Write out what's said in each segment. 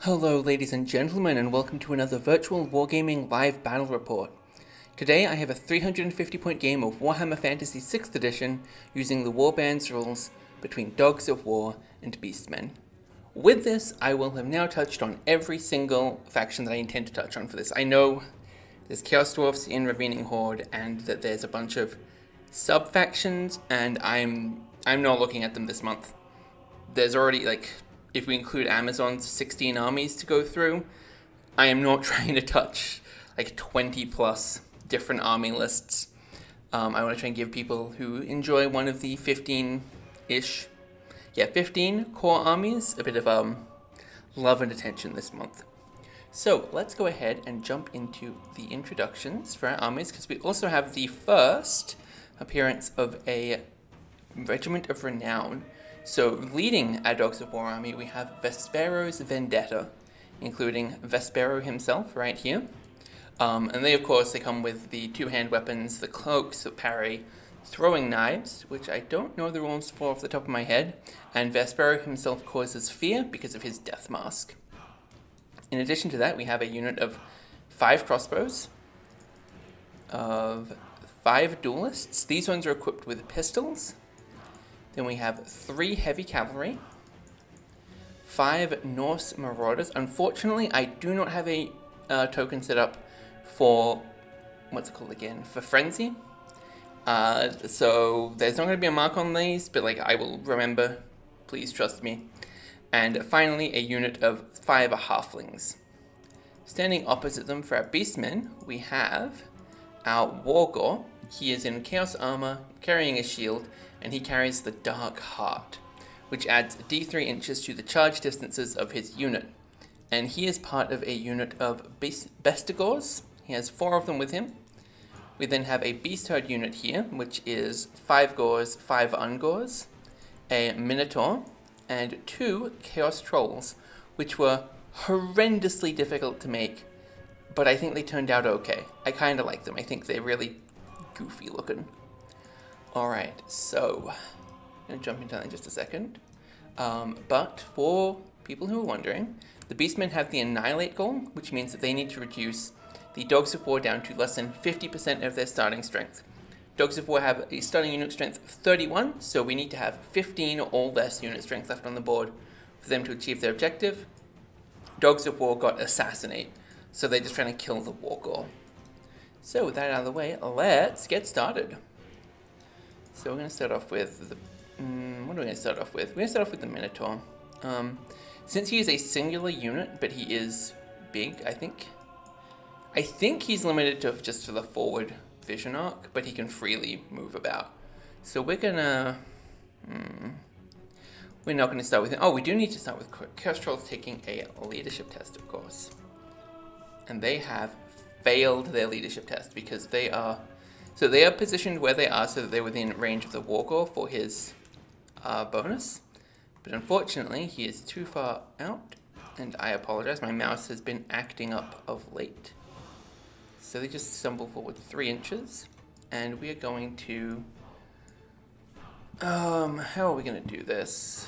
Hello ladies and gentlemen, and welcome to another virtual wargaming live battle report. Today I have a 350 point game of Warhammer Fantasy 6th edition using the Warbands rules between Dogs of War and Beastmen. With this, I will have now touched on every single faction that I intend to touch on for this. I know there's Chaos Dwarfs in Ravening Horde and that there's a bunch of sub-factions, and I'm not looking at them this month. There's already, if we include Amazon's 16 armies to go through, I am not trying to touch 20 plus different army lists. I want to try and give people who enjoy one of the 15-ish, 15 core armies a bit of love and attention this month. So let's go ahead and jump into the introductions for our armies, because we also have the first appearance of a Regiment of Renown. So leading our Dogs of War army, we have Vespero's Vendetta, including Vespero himself right here. And they, of course, they come with the two-hand weapons, the cloaks, the parry, throwing knives, which I don't know the rules for off the top of my head, and Vespero himself causes fear because of his death mask. In addition to that, we have a unit of 5 crossbows, of 5 duelists. These ones are equipped with pistols. Then we have 3 heavy cavalry, 5 Norse marauders. Unfortunately, I do not have a token set up for, what's it called again, for Frenzy. So there's not going to be a mark on these, but I will remember, please trust me. And finally, a unit of 5 halflings. Standing opposite them for our beastmen, we have our Wargore. He is in chaos armor, carrying a shield, and he carries the Dark Heart, which adds d3 inches to the charge distances of his unit. And he is part of a unit of Bestigors. He has 4 of them with him. We then have a Beast Herd unit here, which is 5 Gors, 5 Ungors, a Minotaur, and 2 Chaos Trolls, which were horrendously difficult to make, but I think they turned out okay. I kind of like them. I think they're really goofy looking. Alright, so I'm going to jump into that in just a second. But for people who are wondering, the Beastmen have the Annihilate goal, which means that they need to reduce the Dogs of War down to less than 50% of their starting strength. Dogs of War have a starting unit strength of 31, so we need to have 15 or less unit strength left on the board for them to achieve their objective. Dogs of War got Assassinate, so they're just trying to kill the Wargore. So with that out of the way, let's get started. So we're going to start off with the... what are we going to start off with? We're going to start off with the Minotaur. Since he is a singular unit, but he is big, I think he's limited to just for the forward vision arc, but he can freely move about. So we're going to... we're not going to start with him. Oh, we do need to start with Chaos Trolls taking a leadership test, of course. And they have failed their leadership test because they are... So they are positioned where they are so that they're within range of the Wargore for his bonus. But unfortunately, he is too far out, and I apologize. My mouse has been acting up of late. So they just stumble forward 3 inches, and we are going to... how are we going to do this?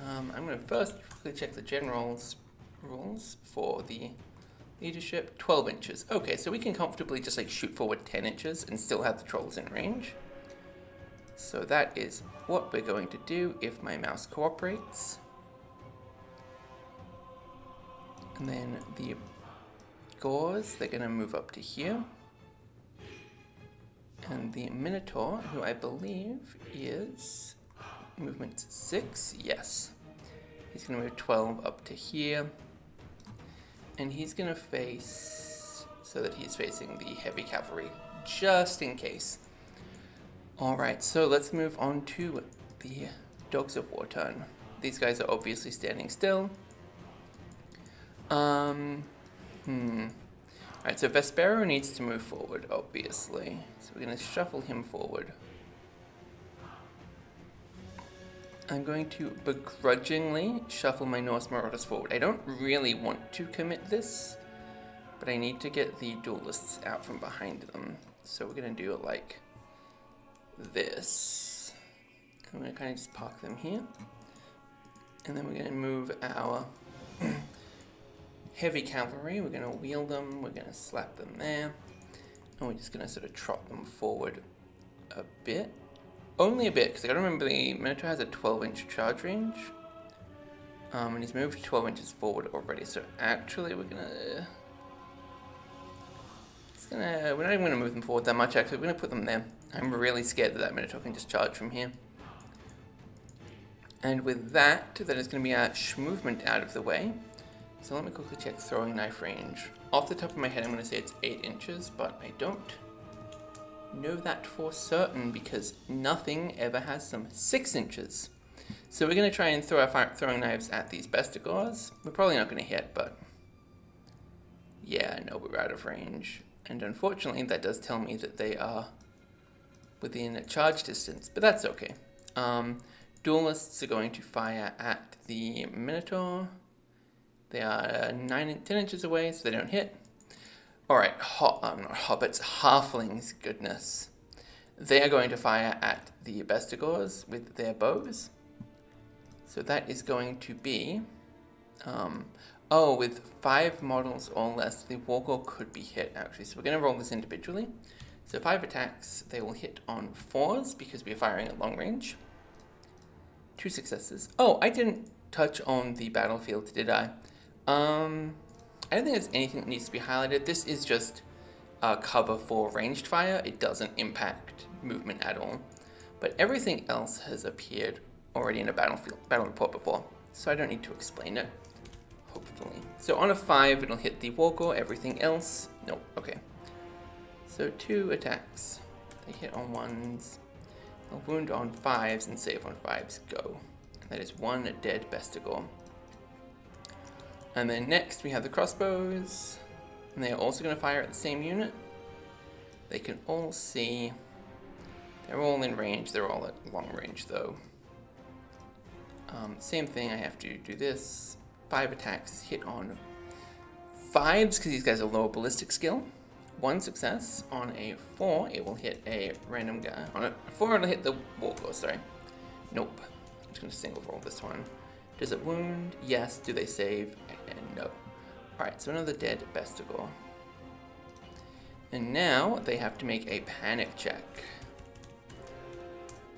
I'm going to first quickly check the general's rules for the leadership. 12 inches. Okay, so we can comfortably just shoot forward 10 inches and still have the trolls in range. So that is what we're going to do if my mouse cooperates. And then the Gors, they're going to move up to here. And the Minotaur, who I believe is movement 6, yes. He's going to move 12 up to here. And he's going to face, so that he's facing the heavy cavalry, just in case. Alright, so let's move on to the Dogs of War turn. These guys are obviously standing still. Alright, so Vespero needs to move forward, obviously. So we're going to shuffle him forward. I'm going to begrudgingly shuffle my Norse Marauders forward. I don't really want to commit this, but I need to get the duelists out from behind them. So we're going to do it like this. I'm going to kind of just park them here. And then we're going to move our heavy cavalry. We're going to wheel them, we're going to slap them there, and we're just going to sort of trot them forward a bit. Only a bit, because I gotta remember the Minotaur has a 12-inch charge range. And he's moved 12 inches forward already, so actually we're not even gonna move them forward that much, actually. We're gonna put them there. I'm really scared that Minotaur can just charge from here. And with that, that is gonna be our movement out of the way. So let me quickly check throwing knife range. Off the top of my head, I'm gonna say it's 8 inches, but I don't know that for certain because nothing ever has some 6 inches. So we're going to try and throw our throwing knives at these bestigors. We're probably not going to hit, but yeah, no, we're out of range. And unfortunately, that does tell me that they are within a charge distance, but that's okay. Duelists are going to fire at the Minotaur. They are 10 inches away, so they don't hit. Alright, not hobbits, halflings, goodness. They are going to fire at the bestigors with their bows. So that is going to be, with 5 models or less, the Wargore could be hit, actually. So we're going to roll this individually. So 5 attacks, they will hit on 4s because we are firing at long range. 2 successes. Oh, I didn't touch on the battlefield, did I? I don't think there's anything that needs to be highlighted. This is just cover for ranged fire. It doesn't impact movement at all. But everything else has appeared already in a battle report before, so I don't need to explain it, hopefully. So on a 5, it'll hit the Wargore. Everything else, nope, okay. So 2 attacks. They hit on 1s, a wound on 5s, and save on 5s, go. And that is 1 dead bestigor. And then next we have the crossbows, and they are also going to fire at the same unit. They can all see, they're all in range, they're all at long range though. Same thing, I have to do this. 5 attacks, hit on 5s because these guys are lower ballistic skill. 1 success. On a 4, it will hit a random guy. On a 4, it'll hit the Wargore, sorry. Nope. I'm just going to single roll this one. Does it wound? Yes. Do they save? And no. Alright, so another dead bestigor. And now they have to make a panic check.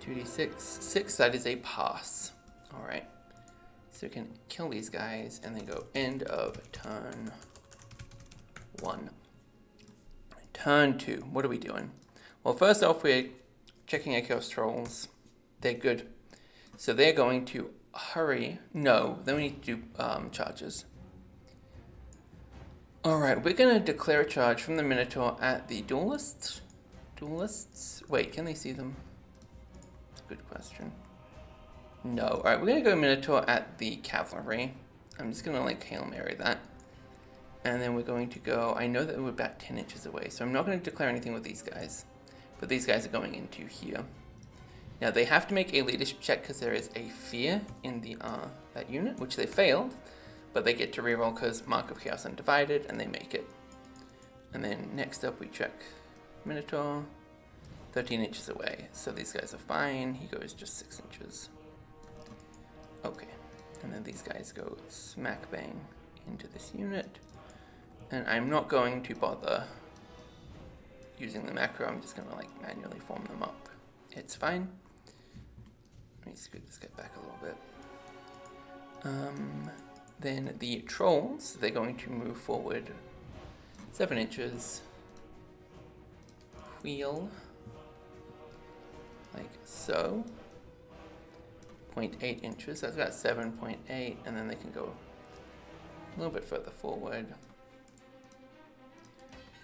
2d6. 6, that is a pass. Alright. So we can kill these guys and then go end of turn 1. Turn 2. What are we doing? Well, first off, we're checking our Chaos Trolls. They're good. So they're going to hurry. No, then we need to do charges. Alright, we're going to declare a charge from the Minotaur at the Duelists. Duelists? Wait, can they see them? That's a good question. No. Alright, we're going to go Minotaur at the Cavalry. I'm just going to Hail Mary that. And then we're going to go, I know that we're about 10 inches away, so I'm not going to declare anything with these guys. But these guys are going into here. Now they have to make a leadership check because there is a fear in the that unit, which they failed. But they get to reroll because Mark of Chaos Undivided, and they make it. And then next up we check Minotaur, 13 inches away. So these guys are fine. He goes just 6 inches. Okay. And then these guys go smack bang into this unit. And I'm not going to bother using the macro. I'm just going to manually form them up. It's fine. Let me scoot this guy back a little bit. Then the trolls, they're going to move forward 7 inches. Wheel. Like so. 0.8 inches. That's about 7.8. And then they can go a little bit further forward.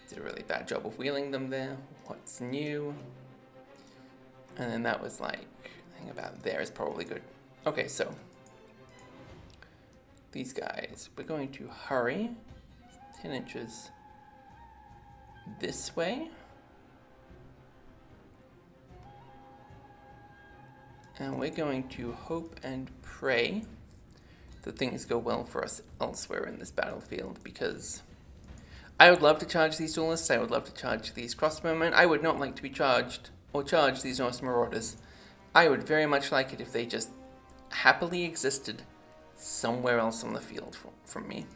Did a really bad job of wheeling them there. What's new? And then that was I think about there is probably good. Okay, so these guys, we're going to hurry 10 inches this way. And we're going to hope and pray that things go well for us elsewhere in this battlefield, because I would love to charge these duelists, I would love to charge these crossbowmen. I would not like to be charged or charge these Norse Marauders. I would very much like it if they just happily existed somewhere else on the field from me.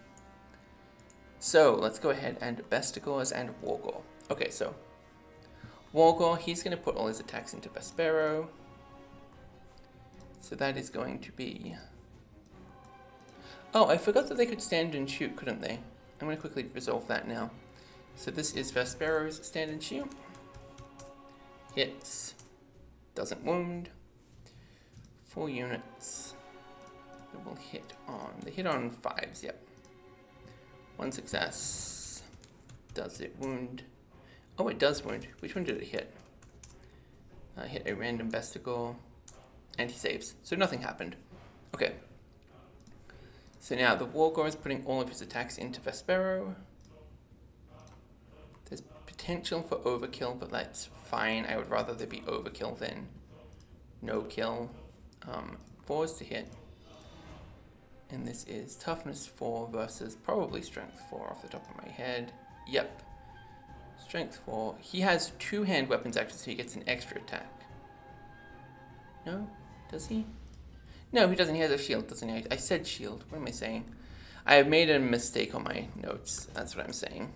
So let's go ahead and Bestigors and Wargor. Okay, so Wargor, he's going to put all his attacks into Vespero. So that is going to be... Oh, I forgot that they could stand and shoot, couldn't they? I'm going to quickly resolve that now. So this is Vespero's stand and shoot. Hits. Doesn't wound. 4 units. It will hit on... They hit on 5s, yep. 1 success. Does it wound? Oh, it does wound. Which one did it hit? Hit a random Bestigor. And he saves. So nothing happened. Okay. So now the Wargor is putting all of his attacks into Vespero. There's potential for overkill, but that's fine. I would rather there be overkill than no kill. 4s to hit. And this is toughness 4 versus probably strength 4 off the top of my head. Yep. Strength 4. He has 2 hand weapons actually, so he gets an extra attack. No? Does he? No, he doesn't. He has a shield, doesn't he? I said shield. What am I saying? I have made a mistake on my notes. That's what I'm saying.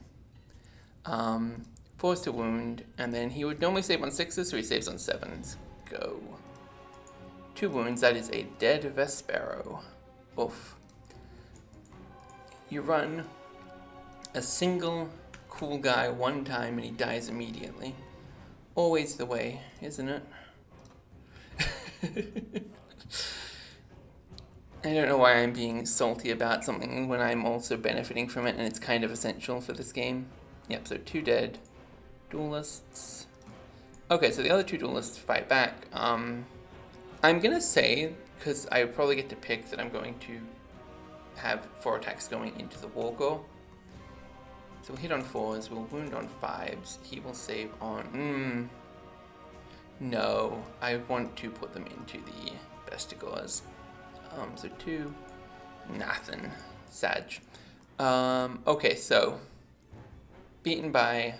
4s to wound, and then he would normally save on 6s, so he saves on 7s. Go. 2 wounds. That is a dead Vespero. Oof. You run a single cool guy one time and he dies immediately. Always the way, isn't it? I don't know why I'm being salty about something when I'm also benefiting from it and it's kind of essential for this game. Yep, so 2 dead. Duelists. Okay, so the other 2 duelists fight back. I'm gonna say, because I would probably get to pick, that I'm going to have 4 attacks going into the Wargor. So we'll hit on 4s, we'll wound on 5s, he will save on... No, I want to put them into the Bestigors. So 2, nothing. Sag. Okay, so beaten by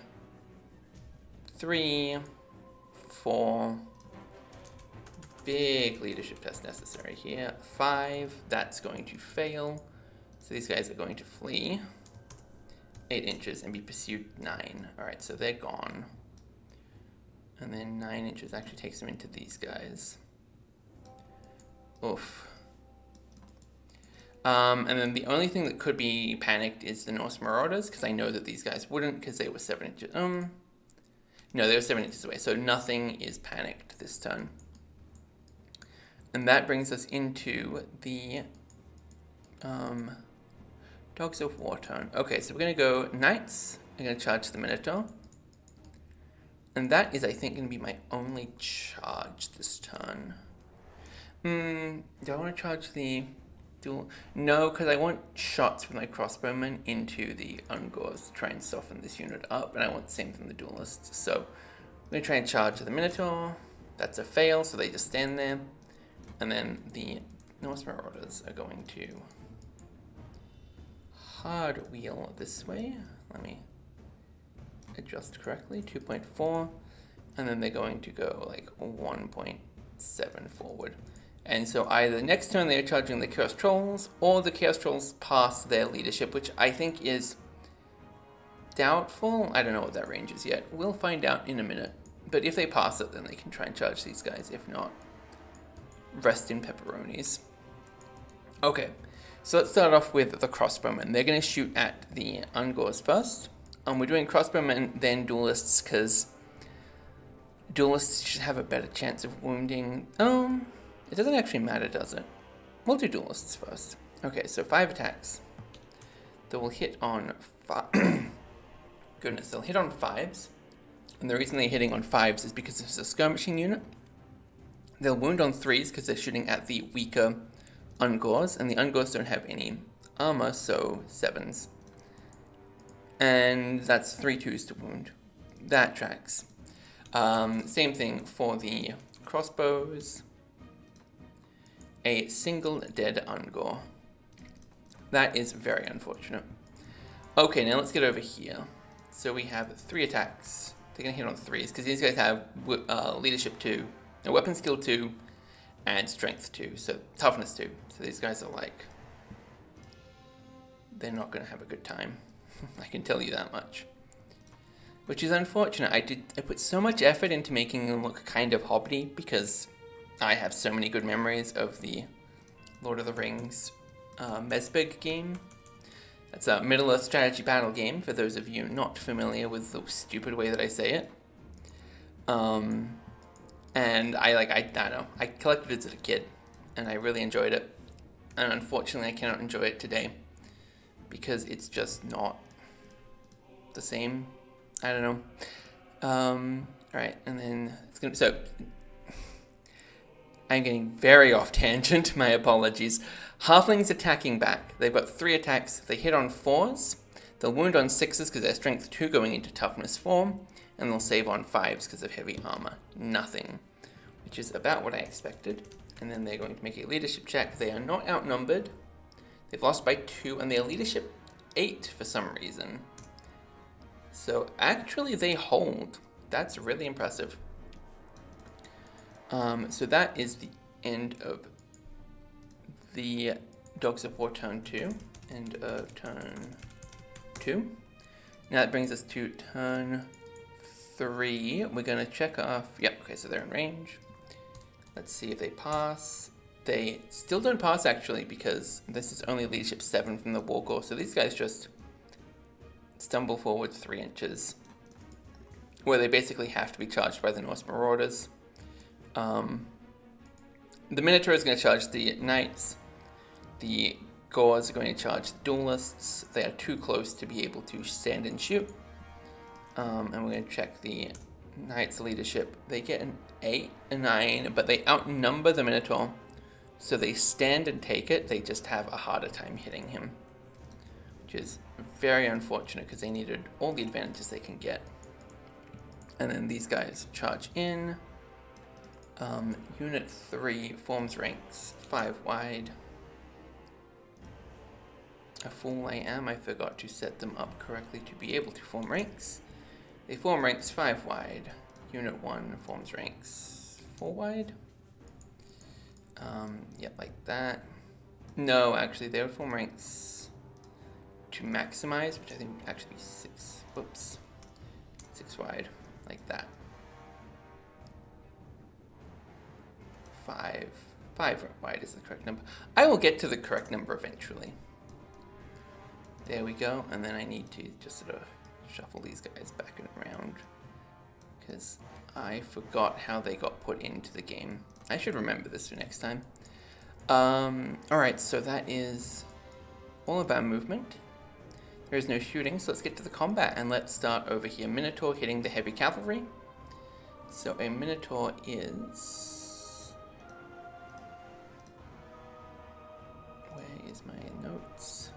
3, 4... Big leadership test necessary here. 5, that's going to fail. So these guys are going to flee 8 inches and be pursued 9. Alright, so they're gone. And then 9 inches actually takes them into these guys. Oof. And then the only thing that could be panicked is the Norse Marauders, because I know that these guys wouldn't, because they were 7 inches. No, they were 7 inches away, so nothing is panicked this turn. And that brings us into the Dogs of War turn. Okay, so we're going to go Knights. I'm going to charge the Minotaur. And that is, I think, going to be my only charge this turn. Do I want to charge the duel? No, because I want shots with my crossbowmen into the Ungors to try and soften this unit up. And I want the same from the duelists. So I'm going to try and charge the Minotaur. That's a fail, so they just stand there. And then the Norse Marauders are going to hard wheel this way. Let me adjust correctly. 2.4. And then they're going to go like 1.7 forward. And so either next turn they're charging the Chaos Trolls, or the Chaos Trolls pass their leadership, which I think is doubtful. I don't know what that range is yet. We'll find out in a minute. But if they pass it, then they can try and charge these guys. If not, rest in pepperonis. Okay, so let's start off with the crossbowmen. They're going to shoot at the Ungors first. We're doing crossbowmen, then duelists, because duelists should have a better chance of wounding. It doesn't actually matter, does it? We'll do duelists first. Okay, so 5 attacks. They will hit on 5. Goodness, they'll hit on 5s. And the reason they're hitting on 5s is because it's a skirmishing unit. They'll wound on 3s because they're shooting at the weaker Ungors, and the Ungors don't have any armor, so 7s. And that's 3 2s to wound. That tracks. Same thing for the crossbows. A single dead Ungor. That is very unfortunate. Okay, now let's get over here. So we have 3 attacks. They're going to hit on 3s because these guys have leadership 2. Weapon skill 2 and strength 2, so toughness 2. So these guys are like, they're not going to have a good time. I can tell you that much. Which is unfortunate. I put so much effort into making them look kind of hobbity because I have so many good memories of the Lord of the Rings Mesbeg game. That's a Middle-earth strategy battle game, for those of you not familiar with the stupid way that I say it. And I don't know, I collected it as a kid, and I really enjoyed it. And unfortunately, I cannot enjoy it today, because it's just not the same. I don't know. Alright, and then it's gonna, so, I'm getting very off tangent, my apologies. Halflings attacking back. They've got 3 attacks. If they hit on 4s, they'll wound on 6s because they're strength 2 going into toughness 4, and they'll save on 5s because of heavy armor. Nothing. Which is about what I expected. And then they're going to make a leadership check. They are not outnumbered. They've lost by 2, and they are leadership 8 for some reason. So actually they hold. That's really impressive. So that is the end of the Dogs of War turn 2. End of turn 2. Now that brings us to turn 3. We're going to check off... Yep, okay, so they're in range. Let's see if they pass. They still don't pass, actually, because this is only leadership 7 from the Wargore. So these guys just stumble forward 3 inches, where they basically have to be charged by the Norse Marauders. The Minotaur is going to charge the Knights. The Gauls are going to charge the Duelists. They are too close to be able to stand and shoot. And we're going to check the Knights' leadership. They get an 8, a 9, but they outnumber the Minotaur. So they stand and take it. They just have a harder time hitting him, which is very unfortunate because they needed all the advantages they can get. And then these guys charge in. Unit 3 forms ranks 5 wide. A fool I am, I forgot to set them up correctly to be able to form ranks. They form ranks 5 wide. Unit 1 forms ranks 4 wide. Yep, like that. No, actually, they would form ranks to maximize, which I think would actually be 6. Whoops. 6 wide, like that. 5 wide is the correct number. I will get to the correct number eventually. There we go, and then I need to just sort of shuffle these guys back and around because I forgot how they got put into the game. I should remember this for next time. Alright, so that is all about movement. There is no shooting, so let's get to the combat, and let's start over here. Minotaur hitting the heavy cavalry. So a Minotaur is... Where is my notes?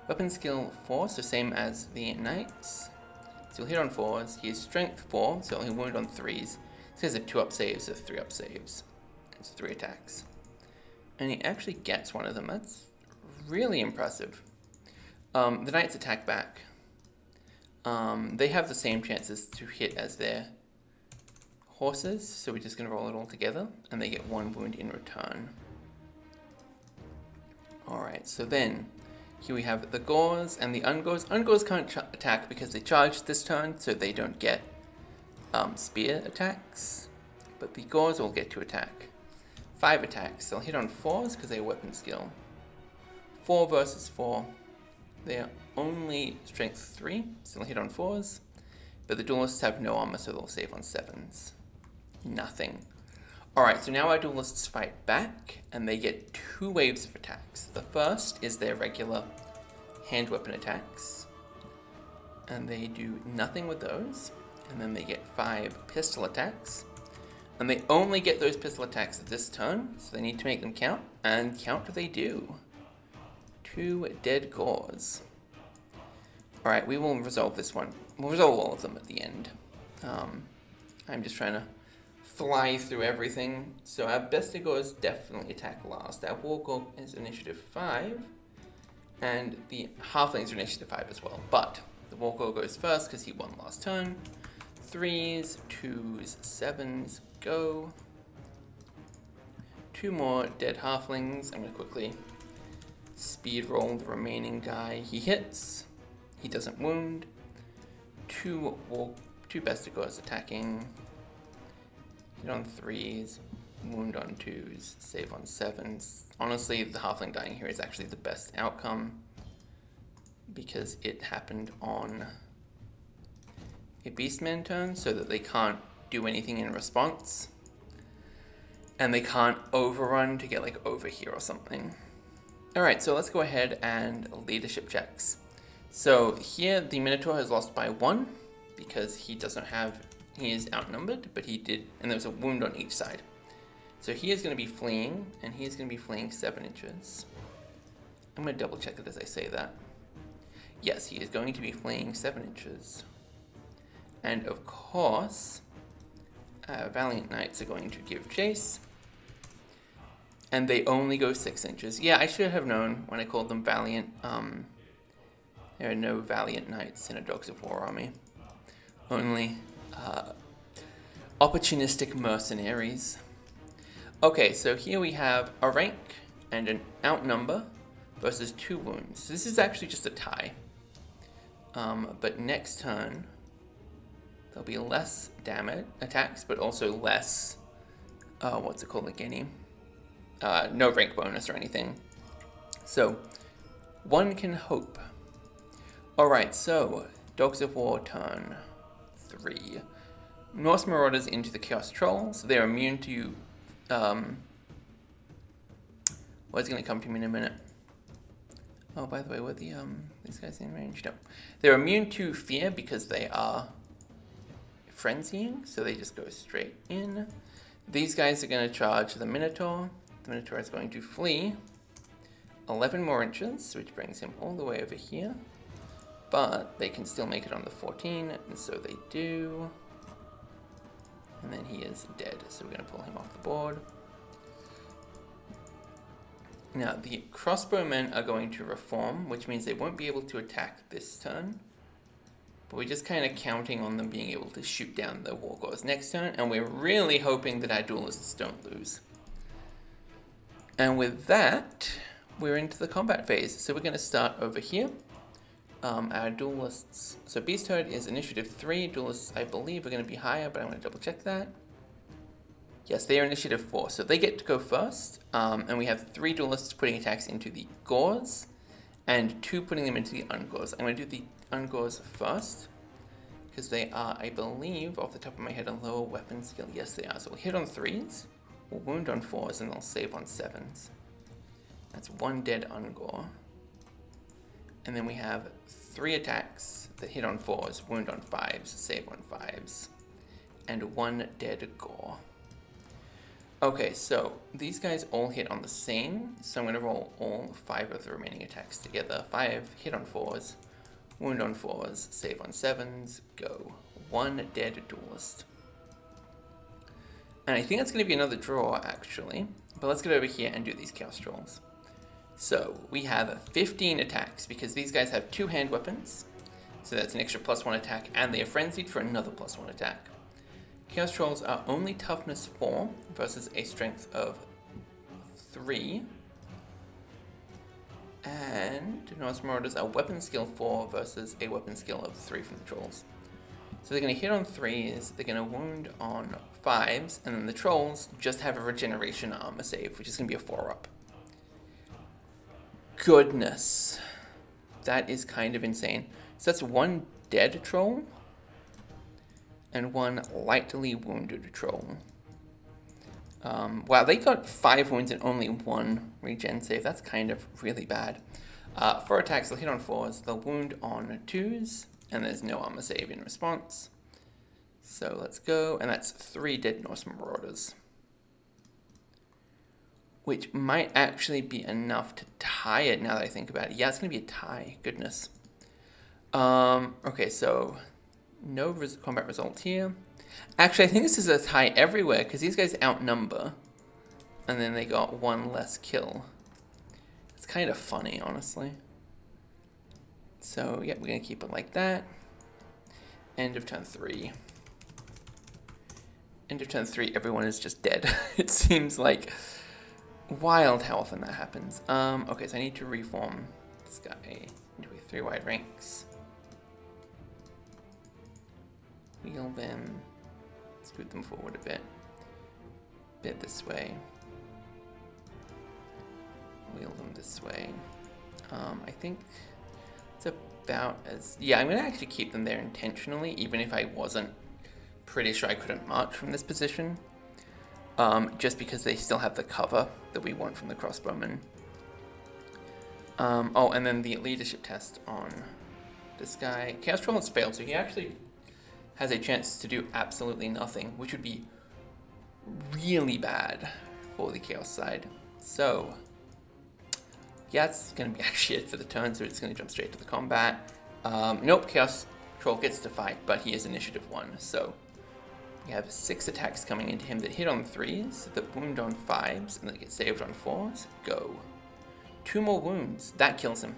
Weapon skill 4, so same as the Knights. So he'll hit on 4s. He has strength 4, so he'll wound on 3s. So he has a 2-up save, so 3-up saves. It's 3 attacks. And he actually gets one of them. That's really impressive. The Knights attack back. They have the same chances to hit as their horses, so we're just going to roll it all together, and they get 1 wound in return. Alright, so then here we have the Gauls and the Ungors. Ungors can't attack because they charged this turn, so they don't get spear attacks. But the Gauls will get to attack. 5 attacks. They'll hit on 4s because they have weapon skill. 4 versus 4. They are only strength 3, so they'll hit on 4s. But the Duelists have no armor, so they'll save on 7s. Nothing. Alright, so now our Duelists fight back, and they get 2 waves of attacks. The first is their regular hand weapon attacks, and they do nothing with those. And then they get 5 pistol attacks, and they only get those pistol attacks this turn, so they need to make them count, and count they do. 2 dead Gauls. Alright, we will resolve this one. We'll resolve all of them at the end. I'm just trying to fly through everything. So our Bestigors definitely attack last. Our Wargore is initiative 5, and the Halflings are initiative 5 as well. But the Wargore goes first because he won last turn. 3s, 2s, 7s, go. 2 more dead Halflings. I'm going to quickly speed roll the remaining guy. He hits. He doesn't wound. Two Bestigors attacking. Hit on 3s, wound on 2s, save on 7s. Honestly, the halfling dying here is actually the best outcome because it happened on a beastman turn so that they can't do anything in response. And they can't overrun to get like over here or something. Alright, so let's go ahead and leadership checks. So here the Minotaur has lost by 1 because he is outnumbered, but he did, and there was a wound on each side. So he is going to be fleeing, and he is going to be fleeing 7 inches. I'm going to double check it as I say that. Yes, he is going to be fleeing 7 inches. And of course, Valiant Knights are going to give chase. And they only go 6 inches. Yeah, I should have known when I called them Valiant. There are no Valiant Knights in a Dogs of War army. Only opportunistic mercenaries. Okay, so here we have a rank and an outnumber versus 2 wounds. This is actually just a tie. But next turn, there'll be less damage attacks, but also less, what's it called again? No rank bonus or anything. So, one can hope. Alright, so, Dogs of War turn 3. Norse Marauders into the Chaos Trolls. They're immune to, what's going to come to me in a minute? Oh, by the way, were these guys in range? No. They're immune to fear because they are frenzying, so they just go straight in. These guys are going to charge the Minotaur. The Minotaur is going to flee 11 more inches, which brings him all the way over here. But they can still make it on the 14, and so they do. And then he is dead, so we're going to pull him off the board. Now, the crossbowmen are going to reform, which means they won't be able to attack this turn. But we're just kind of counting on them being able to shoot down the Wargors next turn, and we're really hoping that our duelists don't lose. And with that, we're into the combat phase. So we're going to start over here. Our duelists, so Beast Herd is initiative 3. Duelists, I believe, are going to be higher, but I'm going to double check that. Yes, they are initiative 4, so they get to go first. And we have 3 duelists putting attacks into the Gors, and 2 putting them into the Ungors. I'm going to do the Ungors first, because they are, I believe, off the top of my head, a lower weapon skill. Yes, they are. So we'll hit on 3s, we'll wound on 4s, and they'll save on 7s. That's 1 dead Ungor. And then we have 3 attacks that hit on 4s, wound on 5s, save on 5s, and 1 dead Gore. Okay, so these guys all hit on the same, so I'm going to roll all 5 of the remaining attacks together. 5 hit on 4s, wound on 4s, save on 7s, go. 1 dead duelist. And I think that's going to be another draw, actually. But let's get over here and do these Chaos Trolls. So we have 15 attacks, because these guys have 2 hand weapons. So that's an extra +1 attack, and they are frenzied for another +1 attack. Chaos Trolls are only toughness 4 versus a strength of 3. And Norse Marauders are weapon skill 4 versus a weapon skill of 3 from the Trolls. So they're going to hit on 3s, they're going to wound on 5s, and then the Trolls just have a regeneration armor save, which is going to be a 4-up. Goodness. That is kind of insane. So that's 1 dead Troll and 1 lightly wounded Troll. Wow, they got 5 wounds and only 1 regen save. That's kind of really bad. 4 attacks, they'll hit on 4s, they'll wound on 2s, and there's no armor save in response. So let's go, and that's 3 dead Norse Marauders. Which might actually be enough to tie it now that I think about it. Yeah, it's going to be a tie. Goodness. Okay, so no combat result here. Actually, I think this is a tie everywhere because these guys outnumber. And then they got 1 less kill. It's kind of funny, honestly. So, yeah, we're going to keep it like that. End of turn 3. End of turn 3, everyone is just dead. It seems like wild how often that happens. Okay, so I need to reform this guy into 3 wide ranks. Wheel them. Scoot them forward a bit. Bit this way. Wheel them this way. I think it's about as... Yeah, I'm going to actually keep them there intentionally, even if I wasn't pretty sure I couldn't march from this position. Just because they still have the cover that we want from the crossbowmen. Oh, and then the leadership test on this guy. Chaos Troll has failed, so he actually has a chance to do absolutely nothing, which would be really bad for the Chaos side. So, yeah, it's going to be actually it for the turn, so it's going to jump straight to the combat. Nope, Chaos Troll gets to fight, but he is initiative 1, so we have 6 attacks coming into him that hit on 3s, that wound on 5s, and that get saved on 4s. Go. 2 more wounds. That kills him.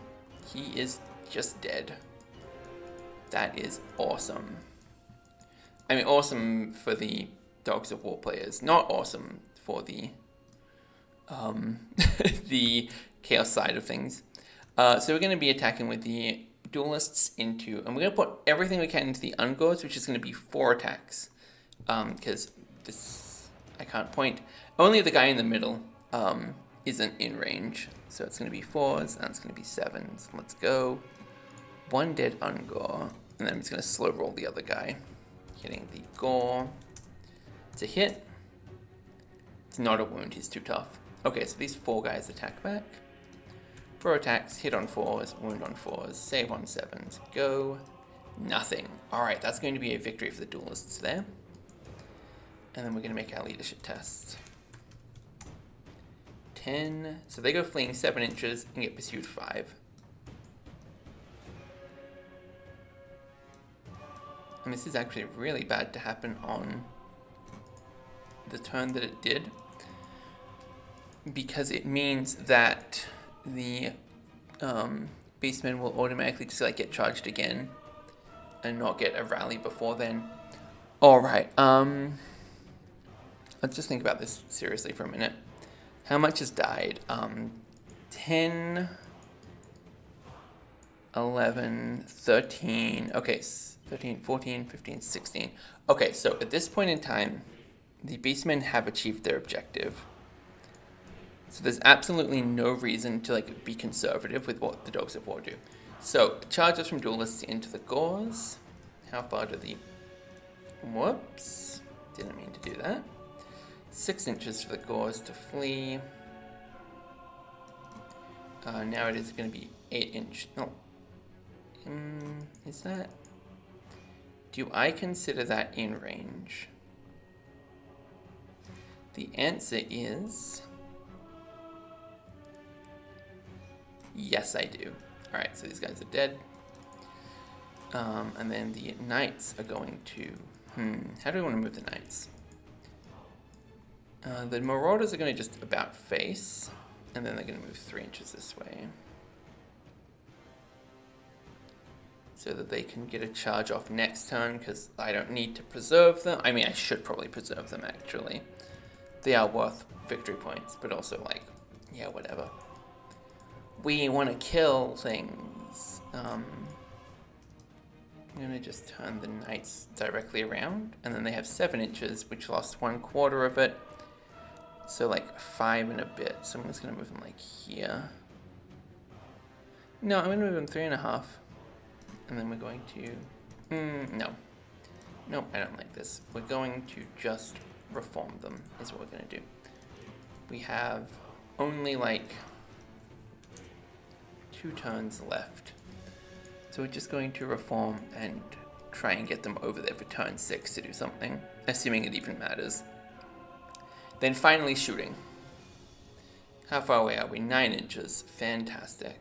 He is just dead. That is awesome. I mean, awesome for the Dogs of War players. Not awesome for the the Chaos side of things. So we're going to be attacking with the Duelists into... And we're going to put everything we can into the Ungors, which is going to be 4 attacks. Because this... I can't point. Only the guy in the middle isn't in range. So it's going to be 4s, and it's going to be 7s. Let's go. 1 dead Ungor. And then I'm just going to slow roll the other guy. Hitting the Gore. It's a hit. It's not a wound, he's too tough. Okay, so these 4 guys attack back. 4 attacks, hit on 4s, wound on 4s, save on 7s. Go. Nothing. Alright, that's going to be a victory for the Duelists there. And then we're going to make our leadership tests. 10. So they go fleeing 7 inches and get pursued 5. And this is actually really bad to happen on the turn that it did, because it means that the Beastmen will automatically just like get charged again and not get a rally before then. Alright, let's just think about this seriously for a minute. How much has died? 10, 11, 13, okay, 13, 14, 15, 16. Okay, so at this point in time, the Beastmen have achieved their objective. So there's absolutely no reason to like be conservative with what the Dogs of War do. So, charges from Duelists into the Gores. How far do the... Whoops. Didn't mean to do that. 6 inches for the Gores to flee. Now it is going to be 8 inch. No. Is that... Do I consider that in range? The answer is... Yes, I do. Alright, so these guys are dead. And then the Knights are going to... how do we want to move the Knights? The Marauders are going to just about face, and then they're going to move 3 inches this way. So that they can get a charge off next turn, because I don't need to preserve them. I mean, I should probably preserve them, actually. They are worth victory points, but also, like, yeah, whatever. We want to kill things. I'm going to just turn the Knights directly around, and then they have 7 inches, which lost 1/4 of it. So, like, 5 and a bit. So I'm just going to move them, like, here. No, I'm going to move them 3.5. And then we're going to... no. Nope, I don't like this. We're going to just reform them, is what we're going to do. We have only, like, 2 turns left. So we're just going to reform and try and get them over there for turn 6 to do something, assuming it even matters. Then finally shooting. How far away are we? 9 inches. Fantastic.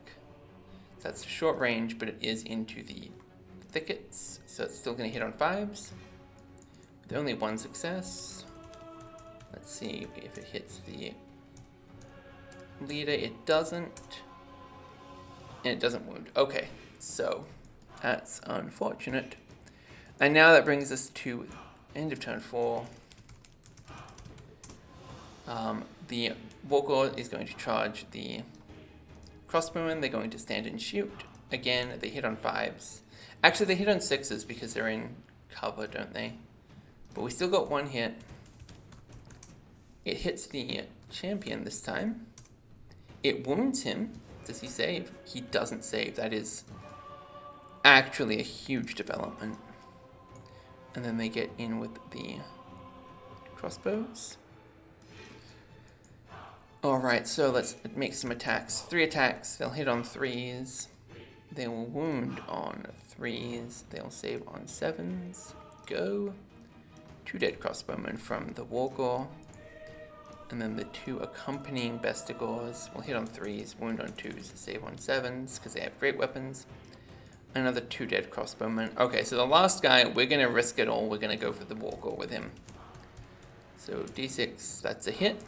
That's short range, but it is into the thickets, so it's still going to hit on 5s. With only 1 success. Let's see if it hits the leader. It doesn't. And it doesn't wound. Okay, so that's unfortunate. And now that brings us to end of turn 4. The Wargore is going to charge the crossbowmen. They're going to stand and shoot. Again, they hit on 5s. Actually, they hit on 6s because they're in cover, don't they? But we still got one hit. It hits the champion this time. It wounds him. Does he save? He doesn't save. That is actually a huge development. And then they get in with the crossbows. Alright, so let's make some attacks. 3 attacks. They'll hit on 3s. They will wound on 3s. They'll save on 7s. Go. 2 dead crossbowmen from the Wargore. And then the 2 accompanying Bestigors will hit on 3s, wound on 2s, save on 7s, because they have great weapons. Another 2 dead crossbowmen. Okay, so the last guy, we're going to risk it all. We're going to go for the Wargore with him. So d6, that's a hit.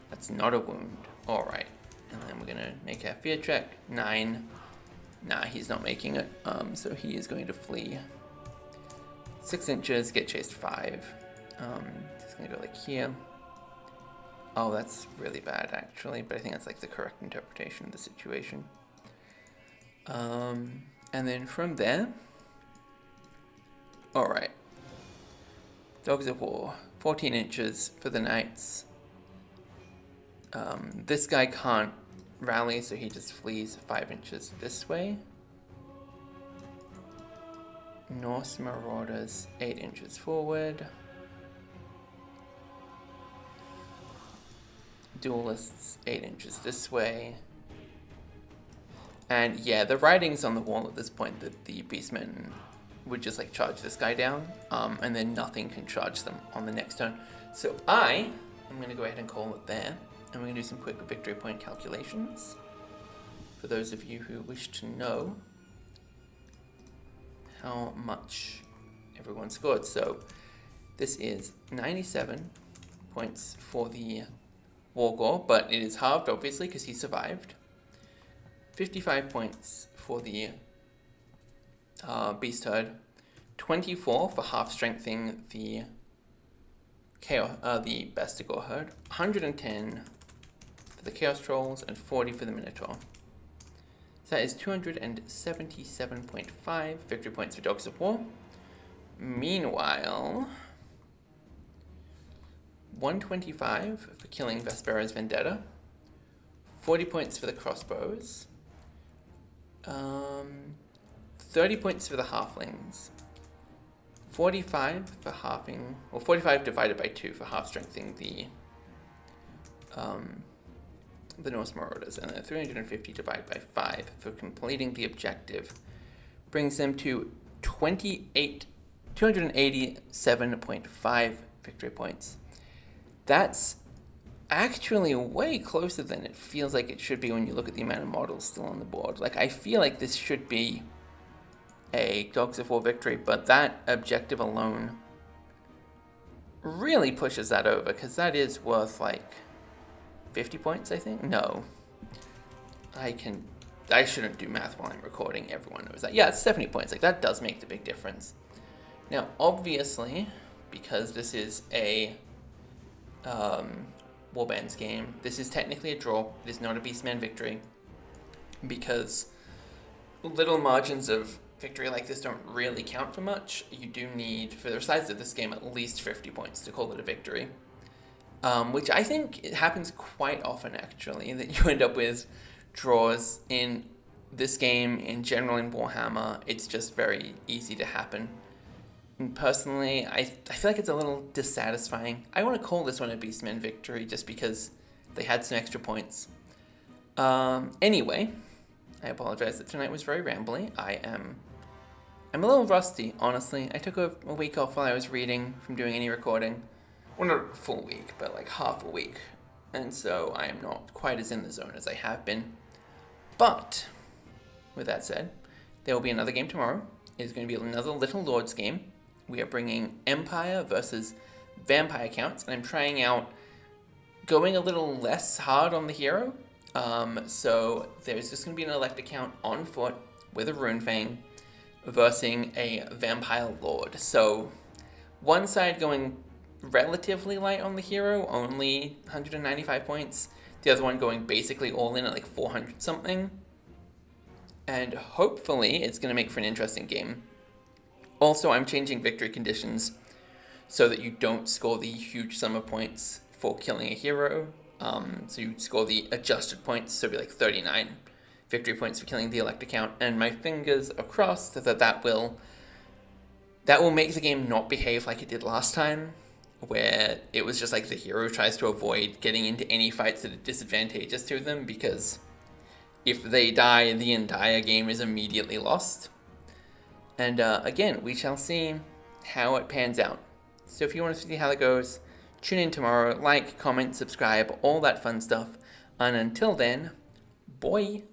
That's not a wound. Alright. And then we're going to make our fear check. 9. Nah, he's not making it. So he is going to flee 6 inches, get chased 5. He's going to go like here. Oh, that's really bad, actually, but I think that's like the correct interpretation of the situation. And then from there, alright. Dogs of War, 14 inches for the knights. This guy can't rally, so he just flees 5 inches this way. Norse Marauders, 8 inches forward. Duelists 8 inches this way. And yeah, the writing's on the wall at this point that the beastmen would just like charge this guy down, and then nothing can charge them on the next turn. So I'm going to go ahead and call it there, and we're going to do some quick victory point calculations for those of you who wish to know how much everyone scored. So this is 97 points for the Wargore, but it is halved, obviously, because he survived. 55 points for the Beast Herd. 24 for half-strengthing the the Bestigor Herd. 110 for the Chaos Trolls, and 40 for the Minotaur. So that is 277.5 victory points for Dogs of War. Meanwhile, 125 for killing Vespero's Vendetta, 40 points for the crossbows, 30 points for the halflings, 45 for halving, or 45 divided by 2 for half-strengthening the Norse Marauders, and then 350 divided by 5 for completing the objective, brings them to 287.5 victory points. That's actually way closer than it feels like it should be when you look at the amount of models still on the board. Like, I feel like this should be a Dogs of War victory, but that objective alone really pushes that over, because that is worth like 50 points, I think? No. I shouldn't do math while I'm recording. Everyone knows that. Yeah, it's 70 points. Like, that does make the big difference. Now, obviously, because this is a Warbands game, this is technically a draw. It is not a Beastman victory, because little margins of victory like this don't really count for much. You do need, for the size of this game, at least 50 points to call it a victory. Which I think it happens quite often, actually, that you end up with draws in this game, in general in Warhammer. It's just very easy to happen. And personally, I feel like it's a little dissatisfying. I want to call this one a Beastman victory just because they had some extra points. Anyway, I apologize that tonight was very rambly. I'm a little rusty, honestly. I took a week off while I was reading from doing any recording. Well, not a full week, but like half a week. And so I am not quite as in the zone as I have been. But, with that said, there will be another game tomorrow. It is going to be another Little Lords game. We are bringing Empire versus Vampire counts, and I'm trying out going a little less hard on the hero. So there's just going to be an elect account on foot with a Rune Fang versus a Vampire Lord. So one side going relatively light on the hero, only 195 points. The other one going basically all in at like 400 something. And hopefully it's going to make for an interesting game. Also, I'm changing victory conditions so that you don't score the huge sum of points for killing a hero. So you score the adjusted points, so it'll be like 39 victory points for killing the elect account. And my fingers are crossed that will make the game not behave like it did last time, where it was just like the hero tries to avoid getting into any fights that are disadvantageous to them, because if they die, the entire game is immediately lost. And again, we shall see how it pans out. So if you want to see how that goes, tune in tomorrow, like, comment, subscribe, all that fun stuff. And until then, boy.